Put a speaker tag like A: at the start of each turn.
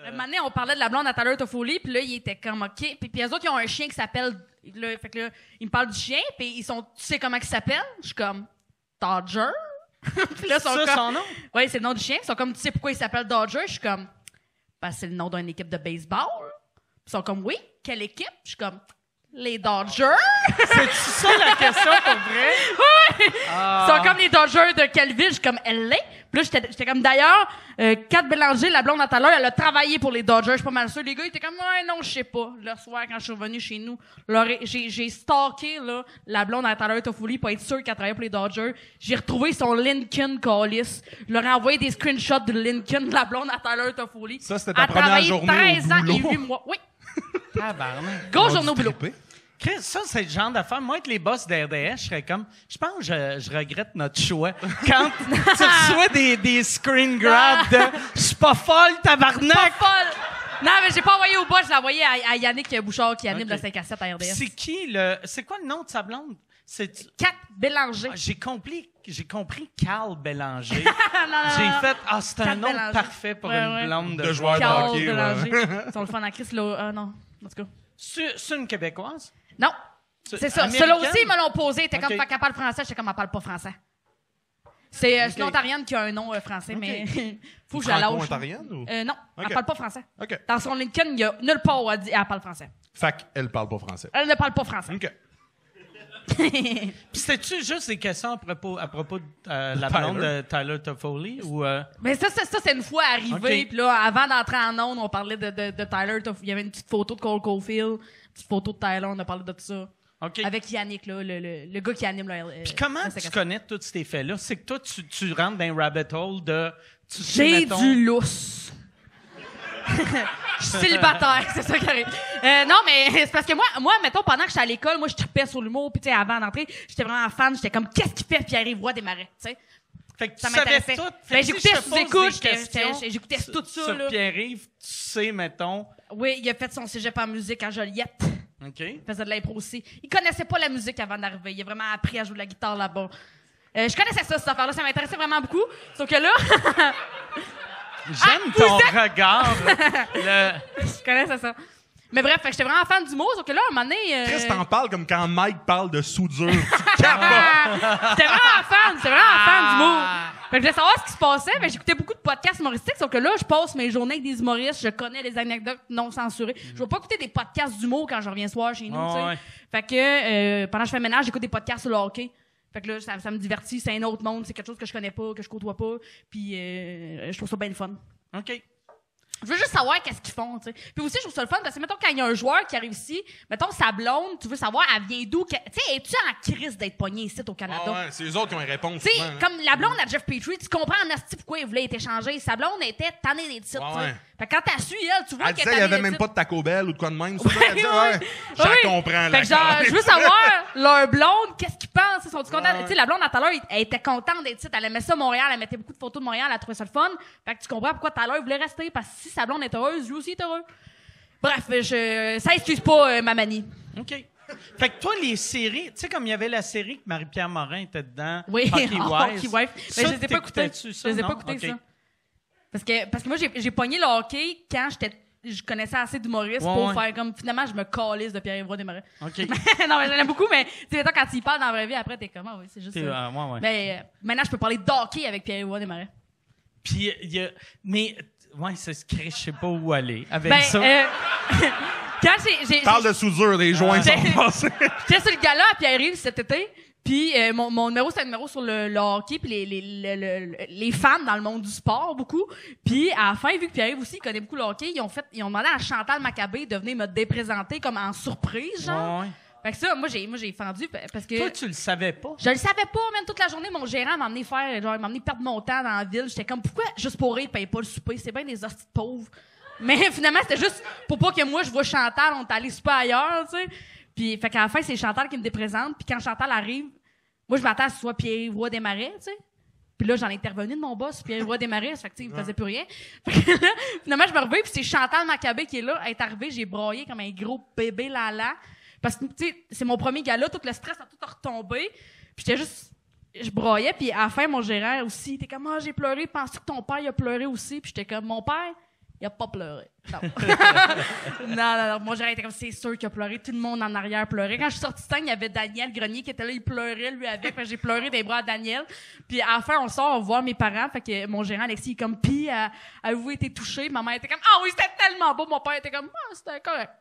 A: Un moment donné, on parlait de la blonde à Tyler Toffoli, puis là, il était comme OK. Puis les autres, ils ont un chien qui s'appelle. Là, fait que là, ils me parlent du chien, puis ils sont. Tu sais comment il s'appelle? Je suis comme Dodger. Puis là,
B: C'est ça son nom?
A: Oui, c'est le nom du chien. Ils sont comme, tu sais pourquoi il s'appelle Dodger? Je suis comme, c'est le nom d'une équipe de baseball. Ils sont comme, oui, quelle équipe? Je suis comme, les Dodgers.
B: C'est ça la question pour vrai?
A: Oui! Ils sont comme les Dodgers de quelle ville? Je suis comme, LA. Puis là, j'étais comme, d'ailleurs, Kat Bélanger, la blonde à tout à l'heure, elle a travaillé pour les Dodgers. Je suis pas mal sûr. Les gars, ils étaient comme, ouais, non, je sais pas. Le soir, quand je suis revenu chez nous, j'ai stalké, là, la blonde à Tyler Toffoli pour être sûr qu'elle travaillait pour les Dodgers. J'ai retrouvé son Lincoln Callis. Je leur ai envoyé des screenshots de Lincoln de la blonde à Tyler Toffoli.
C: Ça, c'était ta première journée au
A: 13 ans
C: boulot.
A: et 8 mois. Oui.
B: Tabarnak.
A: Grosse journée au boulot.
B: Chris, ça, c'est le genre d'affaire. Moi, avec les boss d'RDS, je serais comme... Je pense que je regrette notre choix. Quand tu reçois des screen grabs de « Je suis pas folle, tabarnak! »
A: Non, mais j'ai pas envoyé au boss, je l'ai envoyé à Yannick Bouchard qui anime le 5 à 7 à RDS.
B: C'est qui c'est quoi le nom de sa blonde? C'est...
A: Kat Bélanger.
B: J'ai compris Carl Bélanger.
A: non.
B: J'ai fait c'est un
A: Kat
B: nom
A: Bélanger.
B: parfait pour une blonde
C: de joueur de
A: Carl
C: hockey.
A: Bélanger. Ils sont le fun à Chris, là. Non, en tout cas.
B: C'est une Québécoise?
A: Non. C'est ça.
B: Américaine?
A: Ceux-là aussi, ils me l'ont posé. T'es
B: Ok.
A: comme, pas qu'elle parle français. J'étais comme, elle parle pas français. C'est une Ontarienne qui a un nom français, mais faut que je la lâche.
C: Franco-ontarienne ou?
A: Non,
C: Ok.
A: elle parle pas français.
C: OK.
A: Dans son LinkedIn, il y a nulle part où elle dit elle parle français.
C: Fait qu'elle parle pas français.
A: Elle ne parle pas français.
C: OK.
B: Puis c'était-tu juste des questions à propos de la blonde de Tyler Toffoli? Ou,
A: Mais ça, c'est une fois arrivé.
B: Ok.
A: Puis là, avant d'entrer en onde, on parlait de Tyler Toffoli. Il y avait une petite photo de Cole Caulfield, une petite photo de Tyler, on a parlé de tout ça.
B: OK.
A: Avec Yannick, là, le gars qui anime le.
B: Puis comment tu connais tous ces faits-là? C'est que toi, tu rentres dans un rabbit hole de...
A: J'ai
B: mettons-
A: du lousse. Je suis célibataire, c'est ça qui arrive. Non, mais c'est parce que moi, mettons, pendant que j'étais à l'école, moi, je tripais sur l'humour, puis tu sais, avant d'entrer, j'étais vraiment fan, j'étais comme, qu'est-ce qu'il fait Pierre-Yves Roy Desmarais, tu sais?
B: Fait que tu
A: Ça
B: savais
A: m'intéressait.
B: tout.
A: Ben,
B: Fait que
A: j'écoutais
B: si je te
A: sous-écoute,
B: pose des questions
A: j'écoutais tout ça,
B: sur
A: là.
B: Pierre-Yves, tu sais, mettons...
A: Oui, il a fait son cégep en musique à Joliette.
B: OK.
A: Il faisait de l'impro aussi. Il connaissait pas la musique avant d'arriver. Il a vraiment appris à jouer de la guitare là-bas. Je connaissais ça, cette affaire-là. Ça m'intéressait vraiment beaucoup. Sauf que là...
B: J'aime ton regard.
A: Je connaissais ça. Mais bref, fait que j'étais vraiment fan d'humour. Sauf que là, à un moment donné...
C: Chris t'en parles comme quand Mike parle de soudure. Tu capotes.
A: J'étais vraiment fan d'humour. Fait que je voulais savoir ce qui se passait. Fait que j'écoutais beaucoup de podcasts humoristiques. Sauf que là, je passe mes journées avec des humoristes. Je connais les anecdotes non censurées. Je vais pas écouter des podcasts d'humour quand je reviens soir chez nous, tu sais.
B: Ouais.
A: Fait que pendant que je fais le ménage, j'écoute des podcasts sur le hockey. Fait que là, ça me divertit. C'est un autre monde. C'est quelque chose que je connais pas, que je côtoie pas. Puis je trouve ça bien le fun.
B: OK.
A: Je veux juste savoir qu'est-ce qu'ils font, tu sais. Puis aussi, je trouve ça le fun parce que, mettons, quand il y a un joueur qui arrive ici, mettons, sa blonde, tu veux savoir, elle vient d'où? Tu sais, es-tu en crise d'être pogné ici au Canada?
C: Ah ouais, c'est eux autres qui ont une réponse.
A: Tu sais,
C: souvent, hein.
A: comme la blonde à Jeff Petrie, tu comprends en asti pourquoi il voulait être échangé. Sa blonde était tannée des titres, tu sais.
C: Ouais.
A: Fait que quand t'as su, elle, tu vois
C: Elle
A: qu'elle
C: disait qu'il
A: est
C: n'y avait
A: tannée
C: même
A: des
C: pas
A: titres.
C: de Taco Bell ou de quoi de même.
A: Ouais,
C: Elle disait,
A: ouais.
C: je
A: Oui.
C: comprends.
A: Fait que genre, je veux savoir, leur blonde, qu'est-ce qu'ils pensent? Ils sont-ils contents?
C: Ouais.
A: Tu sais, la blonde, à tout à l'heure, elle était contente d'être ici. Elle aimait ça, Montréal. Elle mettait beaucoup de photos de Montréal. Elle trouvait ça le fun. Fait que tu comprends pourquoi tout à l'heure, il voulait rester. Parce que si sa blonde est heureuse, lui aussi est heureux. Bref, ça excuse pas ma manie.
B: OK. Fait que toi, les séries, tu sais, comme il y avait la série que Marie-Pierre Morin était dedans,
A: Oui,
B: Hockey Wife.
A: Hockey Wife.
B: Ça,
A: Mais je les ai pas écoutés.
B: t'écoutais-tu ça,
A: Je les ai
B: non?
A: pas écoutés,
B: OK.
A: ça. Parce que moi, j'ai pogné le hockey quand je connaissais assez d'humoristes
B: Ouais,
A: pour
B: ouais.
A: faire comme, finalement, je me calisse de Pierre-Yves Roy Desmarais.
B: OK.
A: Non, mais j'en aime beaucoup, mais tu sais, quand il parle dans la vraie vie, après, t'es comment, oui, c'est juste
B: T'es,
A: ça.
B: ouais.
A: Mais maintenant, je peux parler d'hockey avec Pierre-Yves Roy Desmarais.
B: Puis, il y a... Mais, ouais, c'est ce que je sais pas où aller avec
A: Ben,
B: ça.
A: quand j'ai
C: Parle de soudure, les joints sont passés.
A: j'étais sur le gala à Pierre-Yves cet été, puis mon numéro, c'était un numéro sur le hockey, puis les fans dans le monde du sport, beaucoup. Puis à la fin, vu que Pierre-Yves aussi, il connaît beaucoup le hockey, ils ont demandé à Chantal Maccabé de venir me déprésenter comme en surprise, genre.
B: Ouais.
A: Fait que ça, moi, j'ai fendu parce que...
B: Toi, tu le savais pas?
A: Je le savais pas, même toute la journée, mon gérant m'a emmené perdre mon temps dans la ville. J'étais comme, pourquoi juste pour rire, il paye pas le souper? C'est bien des hosties de pauvres. Mais finalement, c'était juste pour pas que moi, je vois Chantal, on est allé souper ailleurs, tu sais. Puis, fait qu'à la fin, c'est Chantal qui me déprésente. Puis quand Chantal arrive, moi, je m'attends à ce que ce soit Pierre-Yves Roy Desmarais, tu sais. Puis là, j'en ai intervenu de mon boss, Pierre-Yves Roy Desmarais. Fait que, tu sais, il me faisait plus rien. Fait que là, finalement, je me reviens, puis c'est Chantal Maccabé qui est là. Elle est arrivée, j'ai braillé comme un gros bébé lala. Parce que, tu sais, c'est mon premier gala, tout le stress a tout retombé. Puis j'étais juste... Je broyais, puis à la fin, mon gérant aussi, il était comme « Ah, j'ai pleuré, penses-tu que ton père, il a pleuré aussi? » Puis j'étais comme « Mon père, Il a pas pleuré. Non. non. Mon gérant était comme, c'est sûr qu'il a pleuré. Tout le monde en arrière pleurait. Quand je suis sortie de scène, il y avait Daniel Grenier qui était là, il pleurait, lui, avec. Fait que j'ai pleuré des bras à Daniel. Puis à la fin, on sort, on voit mes parents. Fait que mon gérant, Alexis, il est comme, pis, avez-vous été touché? Ma mère était comme, ah oui, c'était tellement beau. Mon père était comme, ah, c'était correct.